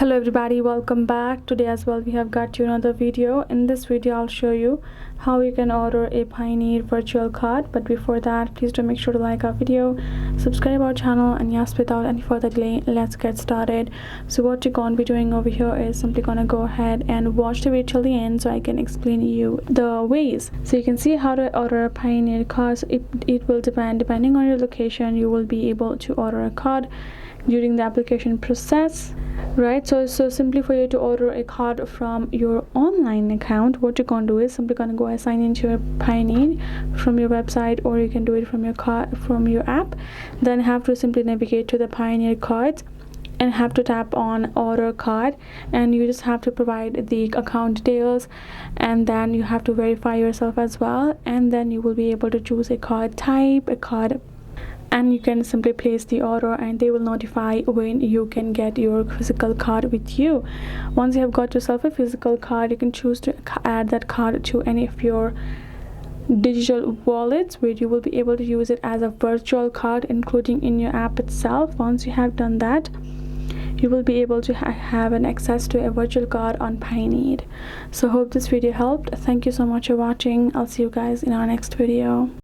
Hello everybody, welcome back. Today as well we have got you another video. In this video I'll show you how you can order a Payoneer virtual card. But before that, please do make sure to like our video, subscribe our channel, and yes, without any further delay, let's get started. So what you're gonna be doing over here is simply gonna go ahead and watch the video till the end so I can explain you the ways. So you can see how to order a Payoneer card. So it will depending on your location. You will be able to order a card during the application process, right? So simply for you to order a card from your online account, what you're gonna do is simply gonna go and sign into your Payoneer from your website, or you can do it from your card from your app. Then have to simply navigate to the Payoneer cards and have to tap on order card, and you just have to provide the account details, and then you have to verify yourself as well, and then you will be able to choose a card type, a card, and you can simply place the order, and they will notify when you can get your physical card with you. Once you have got yourself a physical card, you can choose to add that card to any of your digital wallets, where you will be able to use it as a virtual card, including in your app itself. Once you have done that, you will be able to have an access to a virtual card on Payoneer. So hope this video helped. Thank you so much for watching. I'll see you guys in our next video.